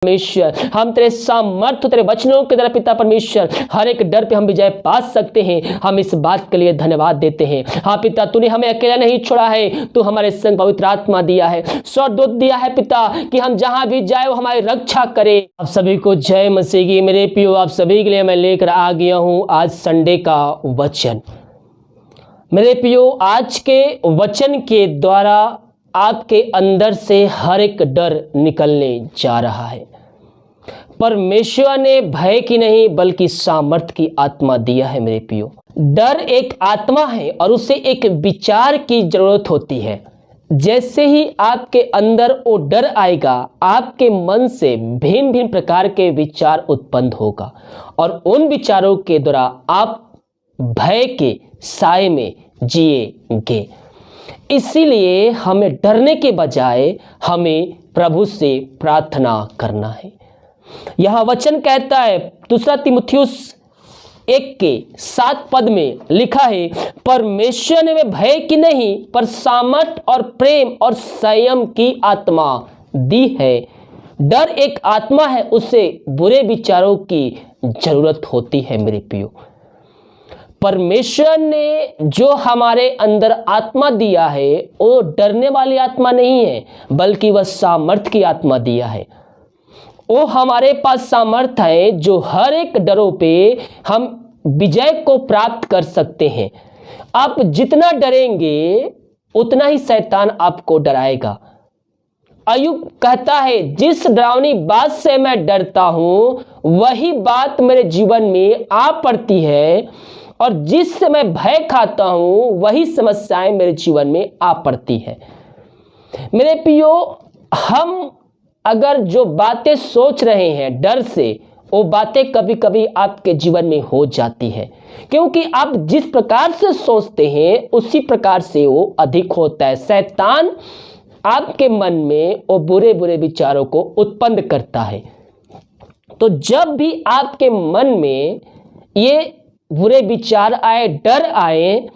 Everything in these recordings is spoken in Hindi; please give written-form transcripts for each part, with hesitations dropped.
परमेश्वर, हम तेरे सामर्थ्य तेरे वचनों के द्वारा पिता परमेश्वर हर एक डर पे हम विजय पा सकते हैं। हम इस बात के लिए धन्यवाद देते हैं। हाँ पिता, तूने हमें अकेला नहीं छोड़ा है, तू हमारे संग पवित्र आत्मा दिया है, स्वर्गदूत दिया है पिता, कि हम जहां भी जाए वो हमारी रक्षा करे। आप सभी को जय मसीह की। मेरे प्रियो, आप सभी के लिए मैं लेकर आ गया हूं आज संडे का वचन। मेरे प्रियो, आज के वचन के द्वारा आपके अंदर से हर एक डर निकलने जा रहा है। परमेश्वर ने भय की नहीं बल्कि सामर्थ्य की आत्मा दिया है। मेरे प्रियो, डर एक आत्मा है और उसे एक विचार की जरूरत होती है। जैसे ही आपके अंदर वो डर आएगा, आपके मन से भिन्न भिन्न प्रकार के विचार उत्पन्न होगा और उन विचारों के द्वारा आप भय के साए में जिएंगे। इसीलिए हमें डरने के बजाय हमें प्रभु से प्रार्थना करना है। यह वचन कहता है, दूसरा तीमुथियुस 1:7 में लिखा है, परमेश्वर ने वे भय की नहीं पर सामर्थ और प्रेम और संयम की आत्मा दी है। डर एक आत्मा है, उसे बुरे विचारों की जरूरत होती है। मेरे प्रियो, परमेश्वर ने जो हमारे अंदर आत्मा दिया है वो डरने वाली आत्मा नहीं है, बल्कि वह सामर्थ्य की आत्मा दिया है। वो हमारे पास सामर्थ्य है जो हर एक डरों पे हम विजय को प्राप्त कर सकते हैं। आप जितना डरेंगे उतना ही शैतान आपको डराएगा। अय्यूब कहता है, जिस डरावनी बात से मैं डरता हूं वही बात मेरे जीवन में आ पड़ती है, और जिससे मैं भय खाता हूं वही समस्याएं मेरे जीवन में आ पड़ती है। मेरे प्रियो, हम अगर जो बातें सोच रहे हैं डर से, वो बातें कभी कभी आपके जीवन में हो जाती है, क्योंकि आप जिस प्रकार से सोचते हैं उसी प्रकार से वो अधिक होता है। शैतान आपके मन में वो बुरे बुरे विचारों को उत्पन्न करता है। तो जब भी आपके मन में ये बुरे विचार आए, डर आए,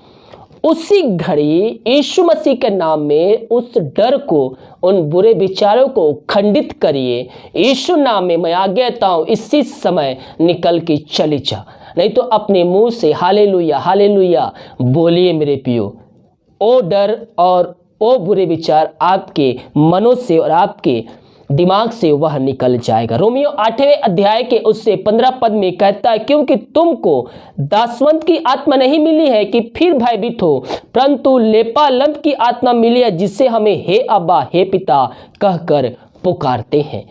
उसी घड़ी यीशु मसीह के नाम में उस डर को, उन बुरे विचारों को खंडित करिए। यीशु नाम में मैं आज्ञा देता हूं, इसी समय निकल के चले जा। नहीं तो अपने मुंह से हालेलुया हालेलुया बोलिए। मेरे प्रियो, ओ डर और ओ बुरे विचार आपके मनों से और आपके दिमाग से वह निकल जाएगा। रोमियो 8वें अध्याय के उससे 15 पद में कहता है, क्योंकि तुमको दासवंत की आत्मा नहीं मिली है कि फिर भयभीत हो, परंतु लेपालंत की आत्मा मिली है, जिससे हमें हे अब्बा हे पिता कहकर पुकारते हैं।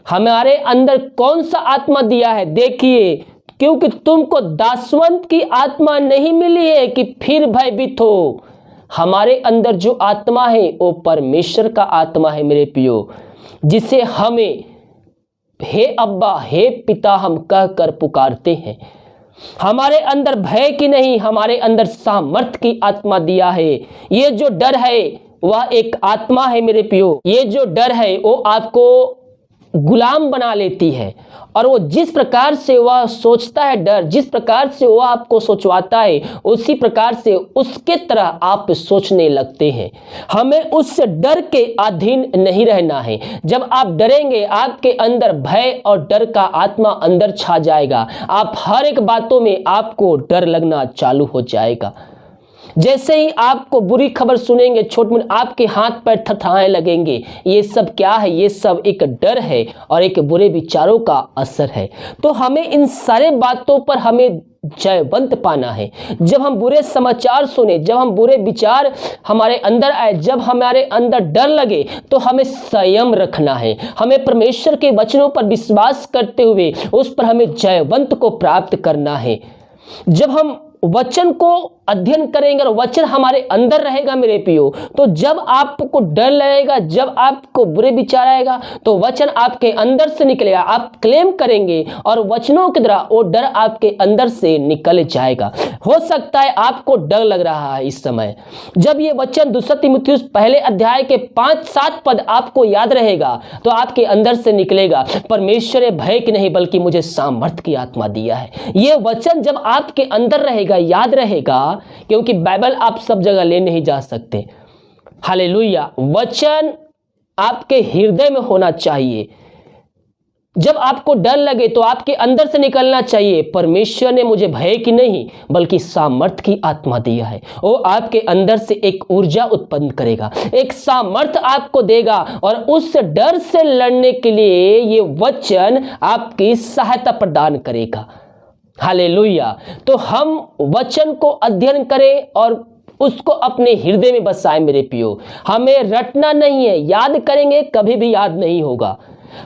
हमारे अंदर कौन सा आत्मा दिया है? देखिए, क्योंकि तुमको दासवंत की आत्मा नहीं मिली है कि फिर भयभीत हो। हमारे अंदर जो आत्मा है वो परमेश्वर का आत्मा है। मेरे प्रियो, जिसे हमें हे अब्बा हे पिता हम कहकर पुकारते हैं। हमारे अंदर भय की नहीं, हमारे अंदर सामर्थ्य की आत्मा दिया है। ये जो डर है वह एक आत्मा है। मेरे प्रियो, ये जो डर है वो आपको गुलाम बना लेती है, और वो जिस प्रकार से वह सोचता है, डर जिस प्रकार से वह आपको सोचवाता है, उसी प्रकार से उसके तरह आप सोचने लगते हैं। हमें उस डर के अधीन नहीं रहना है। जब आप डरेंगे, आपके अंदर भय और डर का आत्मा अंदर छा जाएगा। आप हर एक बातों में आपको डर लगना चालू हो जाएगा। जैसे ही आपको बुरी खबर सुनेंगे, छोट मोट आपके हाथ पैर थरथराने लगेंगे। ये सब क्या है? ये सब एक डर है और एक बुरे विचारों का असर है। तो हमें इन सारे बातों पर हमें जयवंत पाना है। जब हम बुरे समाचार सुने, जब हम बुरे विचार हमारे अंदर आए, जब हमारे अंदर डर लगे, तो हमें संयम रखना है। हमें परमेश्वर के वचनों पर विश्वास करते हुए उस पर हमें जयवंत को प्राप्त करना है। जब हम वचन को अध्ययन करेंगे और वचन हमारे अंदर रहेगा मेरे प्रियो, तो जब आपको डर लगेगा, जब आपको बुरे विचार आएगा, तो वचन आपके अंदर से निकलेगा। आप क्लेम करेंगे और वचनों के द्वारा वो डर आपके अंदर से निकल जाएगा। हो सकता है आपको डर लग रहा है इस समय, जब ये वचन दूसरा तीमुथियुस पहले अध्याय के 5-7 पद आपको याद रहेगा, तो आपके अंदर से निकलेगा, परमेश्वर ने भय की नहीं बल्कि मुझे सामर्थ्य की आत्मा दिया है। ये वचन जब आपके अंदर रहेगा, याद रहेगा, क्योंकि बाइबल आप सब जगह ले नहीं जा सकते। हालेलुया। वचन आपके हृदय में होना चाहिए। जब आपको डर लगे तो आपके अंदर से निकलना चाहिए, परमेश्वर ने मुझे भय की नहीं बल्कि सामर्थ्य की आत्मा दिया है। वो आपके अंदर से एक ऊर्जा उत्पन्न करेगा, एक सामर्थ्य आपको देगा और उस डर से लड़ने के लिए ये वचन आपकी सहायता प्रदान करेगा। हालेलुया। तो हम वचन को अध्ययन करें और उसको अपने हृदय में बसाएं मेरे प्रियो। हमें रटना नहीं है, याद करेंगे कभी भी याद नहीं होगा।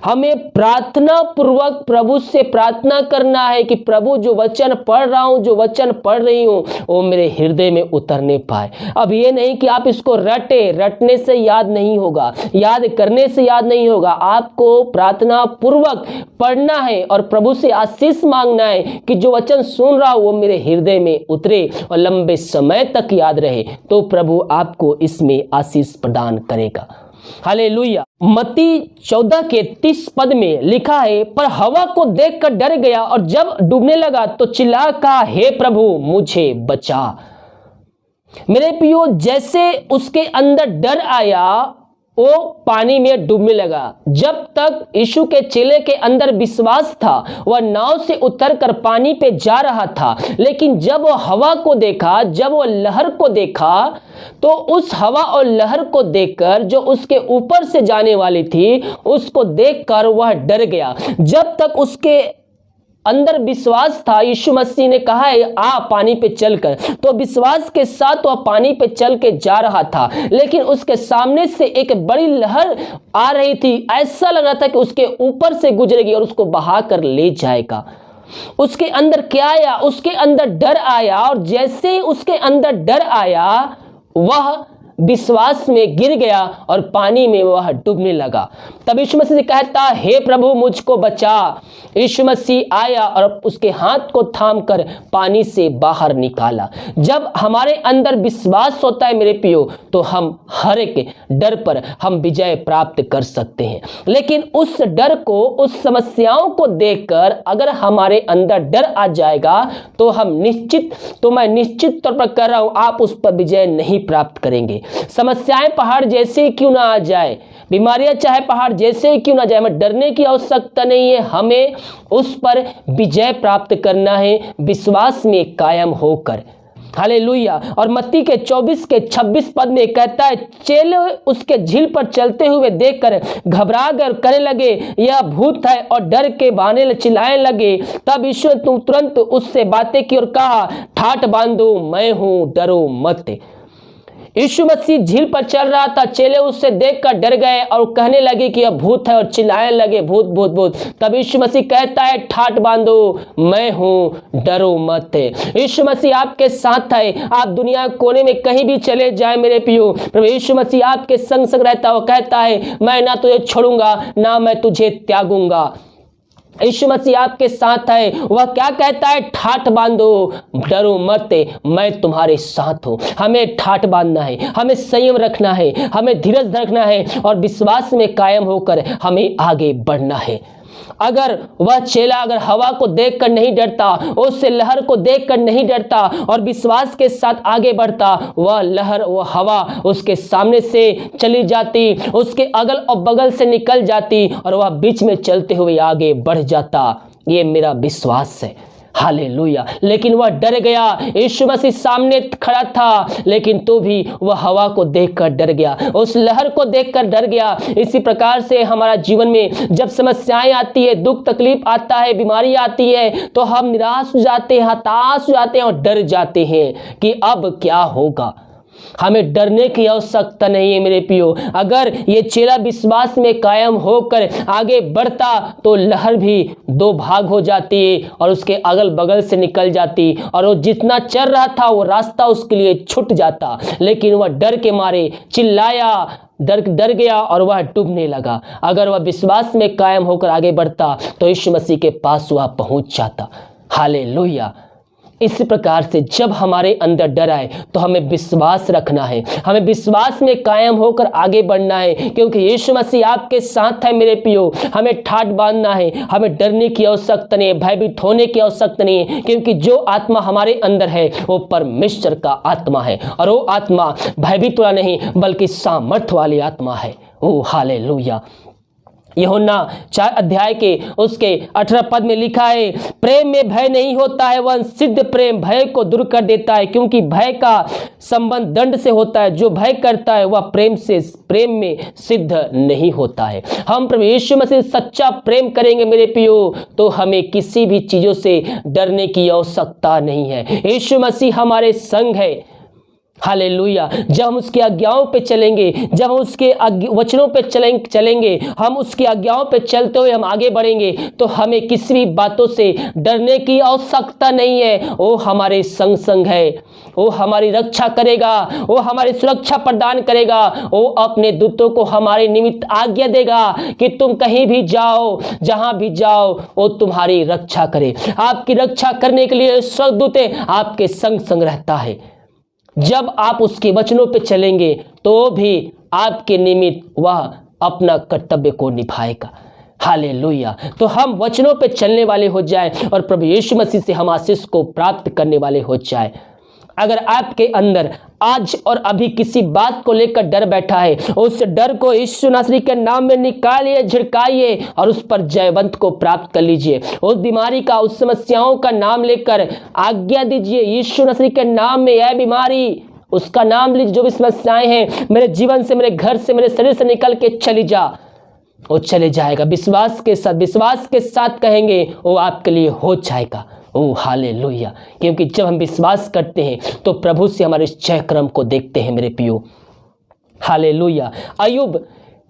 हमें प्रार्थना पूर्वक प्रभु से प्रार्थना करना है कि प्रभु जो वचन पढ़ रहा हूं, जो वचन पढ़ रही हूं, वो मेरे हृदय में उतरने पाए। अब ये नहीं कि आप इसको रटने से याद नहीं होगा, याद करने से याद नहीं होगा। आपको प्रार्थना पूर्वक पढ़ना है और प्रभु से आशीष मांगना है कि जो वचन सुन रहा हूं वो मेरे हृदय में उतरे और लंबे समय तक याद रहे, तो प्रभु आपको इसमें आशीष प्रदान करेगा। हालेलुया। मत्ती 14 के 30 पद में लिखा है, पर हवा को देखकर डर गया और जब डूबने लगा तो चिल्ला कहा, हे प्रभु मुझे बचा। मेरे प्रियो, जैसे उसके अंदर डर आया वो पानी में डूबने लगा। जब तक यीशु के चेले के अंदर विश्वास था वह नाव से उतरकर पानी पे जा रहा था, लेकिन जब वो हवा को देखा, जब वो लहर को देखा, तो उस हवा और लहर को देखकर जो उसके ऊपर से जाने वाली थी उसको देखकर वह डर गया। जब तक उसके अंदर विश्वास था, यीशु मसीह ने कहा है आ पानी पे चलकर, तो विश्वास के साथ वह पानी पे चल के जा रहा था, लेकिन उसके सामने से एक बड़ी लहर आ रही थी। ऐसा लग रहा था कि उसके ऊपर से गुजरेगी और उसको बहा कर ले जाएगा। उसके अंदर क्या आया? उसके अंदर डर आया, और जैसे ही उसके अंदर डर आया वह विश्वास में गिर गया और पानी में वह डूबने लगा। तब यीशु मसीह से कहता, हे प्रभु मुझको बचा। यीशु मसीह आया और उसके हाथ को थामकर पानी से बाहर निकाला। जब हमारे अंदर विश्वास होता है मेरे प्रियो, तो हम हर एक डर पर हम विजय प्राप्त कर सकते हैं। लेकिन उस डर को, उस समस्याओं को देखकर अगर हमारे अंदर डर आ जाएगा तो मैं निश्चित तौर पर कह रहा हूं, आप उस पर विजय नहीं प्राप्त करेंगे। समस्याएं पहाड़ जैसे क्यों ना आ जाए, बीमारियां चाहे पहाड़ जैसे क्यों ना जाए, हमें डरने की आवश्यकता नहीं है। हमें उस पर विजय प्राप्त करना है विश्वास में कायम होकर। हालेलुया। और मत्ती के 24 के 26 पद में कहता है, चेले उसके झील पर चलते हुए देखकर घबरा कर कहने लगे यह भूत है, और डर के बहाने चिल्लाने लगे। तब यीशु ने तुरंत उससे बातें की और कहा, ठाठ बांधो, मैं हूं, डरो मत। यीशु मसीह झील पर चल रहा था, चेले उससे देखकर डर गए और कहने लगे कि यह भूत है और चिल्लाने लगे भूत भूत भूत। तब यीशु मसीह कहता है, ठाठ बांधो, मैं हूं, डरो मत। यीशु मसीह आपके साथ है। आप दुनिया कोने में कहीं भी चले जाए मेरे प्रियो, प्रभु यीशु मसीह आपके संग संग रहता है। वो कहता है, मैं ना तुझे छोड़ूंगा ना मैं तुझे त्यागूंगा। यीशु मसीह आपके साथ है। वह क्या कहता है? ठाठ बांधो, डरो मत, मैं तुम्हारे साथ हूं। हमें ठाठ बांधना है, हमें संयम रखना है, हमें धीरज रखना है और विश्वास में कायम होकर हमें आगे बढ़ना है। अगर वह चेला अगर हवा को देखकर नहीं डरता, उससे लहर को देखकर नहीं डरता और विश्वास के साथ आगे बढ़ता, वह लहर, वह हवा उसके सामने से चली जाती, उसके अगल और बगल से निकल जाती और वह बीच में चलते हुए आगे बढ़ जाता। ये मेरा विश्वास है। हालेलुया। लेकिन वह डर गया। यीशु मसीह सामने खड़ा था, लेकिन तो भी वह हवा को देखकर डर गया, उस लहर को देखकर डर गया। इसी प्रकार से हमारा जीवन में जब समस्याएं आती है, दुख तकलीफ आता है, बीमारी आती है, तो हम निराश हो जाते हैं, हताश हो जाते हैं और डर जाते हैं कि अब क्या होगा। हमें डरने की आवश्यकता नहीं है मेरे प्रियो। अगर ये चेला विश्वास में कायम होकर आगे बढ़ता तो लहर भी दो भाग हो जाती और उसके अगल बगल से निकल जाती और वो जितना चल रहा था वो रास्ता उसके लिए छूट जाता। लेकिन वह डर के मारे चिल्लाया, डर गया और वह डूबने लगा। अगर वह विश्वास में कायम होकर आगे बढ़ता तो यीशु मसीह के पास वह पहुंच जाता। हालेलुया। इसी प्रकार से जब हमारे अंदर डर आए तो हमें विश्वास रखना है, हमें विश्वास में कायम होकर आगे बढ़ना है, क्योंकि यीशु मसीह आपके साथ है मेरे प्रियो। हमें ठाठ बांधना है, हमें डरने की आवश्यकता नहीं है, भयभीत होने की आवश्यकता नहीं है, क्योंकि जो आत्मा हमारे अंदर है वो परमेश्वर का आत्मा है और वो आत्मा भयभीत वाला नहीं बल्कि सामर्थ्य वाली आत्मा है। ओ हालेलुया। यूहन्ना 4 अध्याय के उसके 18 पद में लिखा है, प्रेम में भय नहीं होता है, वह सिद्ध प्रेम भय को दूर कर देता है, क्योंकि भय का संबंध दंड से होता है। जो भय करता है वह प्रेम में सिद्ध नहीं होता है। हम प्रभु यीशु मसीह सच्चा प्रेम करेंगे मेरे प्रियो, तो हमें किसी भी चीजों से डरने की आवश्यकता नहीं है। यीशु मसीह हमारे संग है। हालेलुया। जब हम उसकी आज्ञाओं पे चलेंगे, जब हम उसके वचनों पे चलेंगे, हम उसकी आज्ञाओं पे चलते हुए हम आगे बढ़ेंगे, तो हमें किसी भी बातों से डरने की आवश्यकता नहीं है। वो हमारे संग है, वो हमारी रक्षा करेगा, वो हमारी सुरक्षा प्रदान करेगा, वो अपने दूतों को हमारे निमित्त आज्ञा देगा कि तुम कहीं भी जाओ, जहां भी जाओ वो तुम्हारी रक्षा करे। आपकी रक्षा करने के लिए स्वर्गदूत आपके संग रहता है। जब आप उसके वचनों पे चलेंगे तो भी आपके निमित्त वह अपना कर्तव्य को निभाएगा। हालेलुया। तो हम वचनों पे चलने वाले हो जाए और प्रभु यीशु मसीह से हम आशीष को प्राप्त करने वाले हो जाए। अगर आपके अंदर आज और अभी किसी बात को लेकर डर बैठा है, उस डर को यीशु नासरी के नाम में निकालिए, झिड़काइए और उस पर जयवंत को प्राप्त कर लीजिए। उस बीमारी का, उस समस्याओं का नाम लेकर आज्ञा दीजिए यीशु नासरी के नाम में, यह बीमारी उसका नाम लीजिए, जो भी समस्याएं हैं मेरे जीवन से, मेरे घर से, मेरे शरीर से निकल के चली जा, वो चले जाएगा। विश्वास के साथ कहेंगे वो आपके लिए हो जाएगा। ओ हालेलुया। क्योंकि जब हम विश्वास करते हैं तो प्रभु से हमारे जय क्रम को देखते हैं मेरे प्रियो। हालेलुया। अय्यूब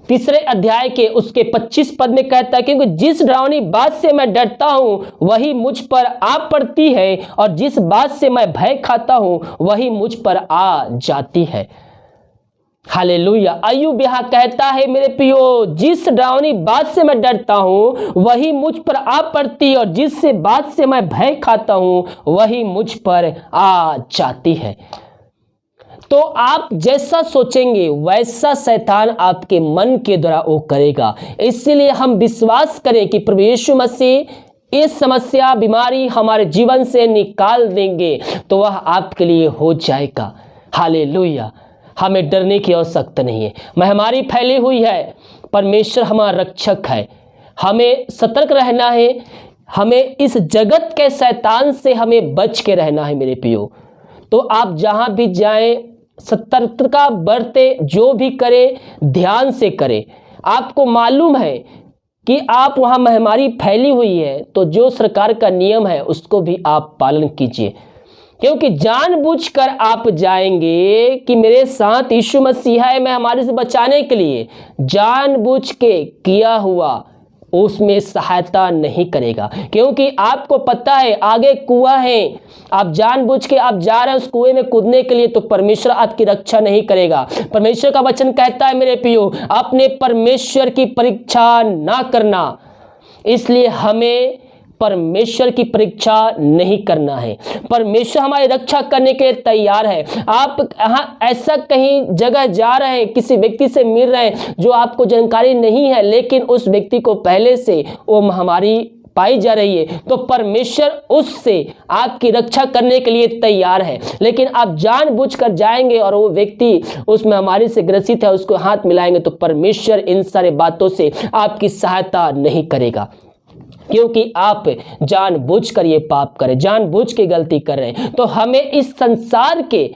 3 अध्याय के उसके 25 पद में कहता है, क्योंकि जिस डरावनी बात से मैं डरता हूं वही मुझ पर आ पड़ती है, और जिस बात से मैं भय खाता हूं वही मुझ पर आ जाती है। हालेलुया। अय्यूब यहाँ कहता है मेरे प्रियो, जिस डरावनी बात से मैं डरता हूं वही मुझ पर आ पड़ती है, और जिस बात से मैं भय खाता हूं वही मुझ पर आ जाती है। तो आप जैसा सोचेंगे वैसा शैतान आपके मन के द्वारा वो करेगा। इसलिए हम विश्वास करें कि प्रभु यीशु मसीह इस समस्या, बीमारी हमारे जीवन से निकाल देंगे, तो वह आपके लिए हो जाएगा। हालेलुया। हमें डरने की आवश्यकता नहीं है। महामारी फैली हुई है, परमेश्वर हमारा रक्षक है। हमें सतर्क रहना है, हमें इस जगत के शैतान से हमें बच के रहना है मेरे प्रियो। तो आप जहां भी जाएं सतर्कता बरते, जो भी करें ध्यान से करें। आपको मालूम है कि आप वहां महामारी फैली हुई है, तो जो सरकार का नियम है उसको भी आप पालन कीजिए, क्योंकि जानबूझकर आप जाएंगे कि मेरे साथ यीशु मसीह है, मैं हमारे से बचाने के लिए, जानबूझ के किया हुआ उसमें सहायता नहीं करेगा। क्योंकि आपको पता है आगे कुआं है, आप जानबूझ के आप जा रहे हैं उस कुएं में कूदने के लिए, तो परमेश्वर आपकी रक्षा नहीं करेगा। परमेश्वर का वचन कहता है मेरे प्रियो, अपने परमेश्वर की परीक्षा ना करना। इसलिए हमें परमेश्वर की परीक्षा नहीं करना है। परमेश्वर हमारी रक्षा करने के लिए तैयार है। आप ऐसा कहीं जगह जा रहे हैं, किसी व्यक्ति से मिल रहे हैं जो आपको जानकारी नहीं है, लेकिन उस व्यक्ति को पहले से वो महामारी पाई जा रही है, तो परमेश्वर उससे आपकी रक्षा करने के लिए तैयार है। लेकिन आप जानबूझकर जाएंगे और वो व्यक्ति उस महामारी से ग्रसित है, उसको हाथ मिलाएंगे, तो परमेश्वर इन सारे बातों से आपकी सहायता नहीं करेगा। क्योंकि आप जानबूझकर ये पाप करें, जानबूझ के गलती कर रहे हैं। तो हमें इस संसार के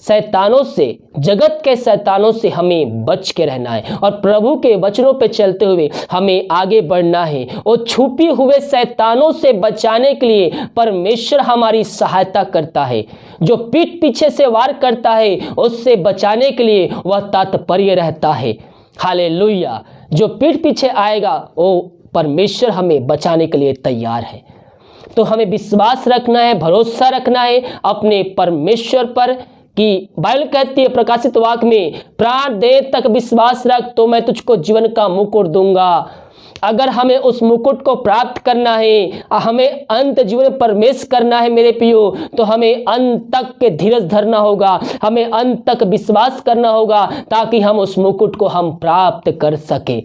शैतानों से, जगत के शैतानों से हमें बच के रहना है, और प्रभु के वचनों पे चलते हुए हमें आगे बढ़ना है। और छुपी हुए शैतानों से बचाने के लिए परमेश्वर हमारी सहायता करता है। जो पीठ पीछे से वार करता है उससे बचाने के लिए वह तात्पर्य रहता है। हालेलुया। जो पीठ पीछे आएगा वो परमेश्वर हमें बचाने के लिए तैयार है। तो हमें विश्वास रखना है, भरोसा रखना है अपने परमेश्वर पर, कि बाइबल कहती है प्रकाशित वाक्य में, प्राण दे तक विश्वास रख तो मैं तुझको जीवन का मुकुट दूंगा। अगर हमें उस मुकुट को प्राप्त करना है, हमें अंत जीवन में प्रवेश करना है मेरे प्रियो, तो हमें अंत तक के धीरज धरना होगा, हमें अंत तक विश्वास करना होगा, ताकि हम उस मुकुट को हम प्राप्त कर सके।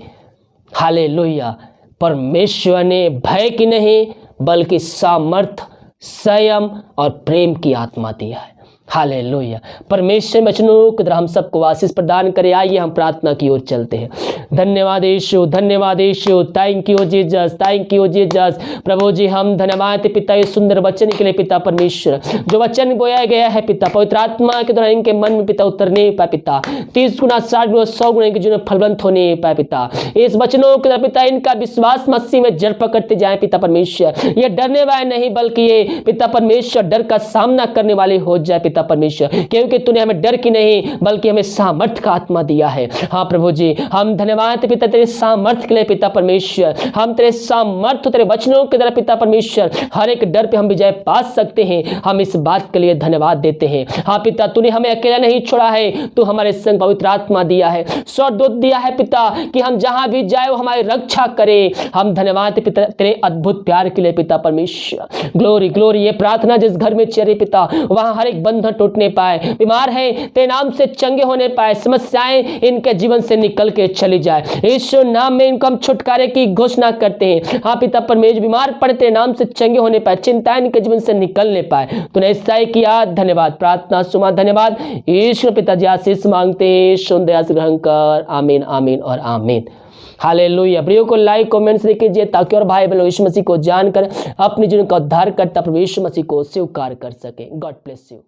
हालेलुया। परमेश्वर ने भय की नहीं बल्कि सामर्थ, संयम और प्रेम की आत्मा दिया है। हालेलुया। परमेश्वर वचनों के द्वारा हम सबको आशीष प्रदान करे। आइए हम प्रार्थना की ओर चलते हैं। धन्यवाद यीशु, धन्यवाद यीशु, thank you Jesus, thank you Jesus. प्रभु जी हम धन्यवाद पिता ये सुंदर वचन के लिए पिता परमेश्वर, जो वचन बोया गया है पिता पवित्र आत्मा के द्वारा इनके मन में पिता उतरने पाए पिता, 30 गुना 60 गुना 100 गुना इनके जीवन में फलवंत होने पाए पिता। इस वचनों के द्वारा पिता इनका विश्वास मसीह में जड़ पकड़ते जाए पिता परमेश्वर। ये डरने वाले नहीं बल्कि ये पिता परमेश्वर डर का सामना करने वाले हो जाए पिता परमेश्वर, क्योंकि तूने हमें डर की नहीं बल्कि हमें सामर्थ्य का आत्मा दिया है। हाँ प्रभु जी हम धन्यवाद पिता तेरे सामर्थ्य के लिए पिता परमेश्वर। हम तेरे सामर्थ्य तेरे वचनों के द्वारा पिता परमेश्वर हर एक डर पे हम विजय पा सकते हैं। हम इस बात के लिए धन्यवाद देते हैं। हाँ पिता तूने हमें अकेला नहीं छोड़ा है, तू हमारे संग पवित्र आत्मा दिया है, स्वर्गदूत दिया है पिता कि हम जहां भी जाए वो हमारी रक्षा करे। हम धन्यवाद पिता तेरे अद्भुत प्यार के लिए पिता परमेश्वर। Glory glory. ये प्रार्थना जिस घर में चले पिता वहां हर एक बंधन टूटने पाए, बीमार है तेरे नाम से चंगे होने पाए, समस्याएं इनके जीवन से निकल के चली जाए। यीशु नाम में इनको हम छुटकारे की घोषणा करते हैं। हाँ पिता परमेश्वर बीमार पड़े तेरे नाम से चंगे होने पाए, चिंताएं इनके जीवन से निकलने पाए। तूने ऐसा ही किया, धन्यवाद। प्रार्थना सुमा धन्यवाद। यीशु पिताजी आशीष मांगते हैं, सुन दया से ग्रहण कर। आमीन आमीन और आमीन। हालेलुया। वीडियो को लाइक कमेंट्स लिख कीजिए ताकि और भाई बहनों यीशु मसीह को जानकर अपने जीवन का उद्धार करता प्रभु यीशु मसीह को स्वीकार कर सके। God bless you.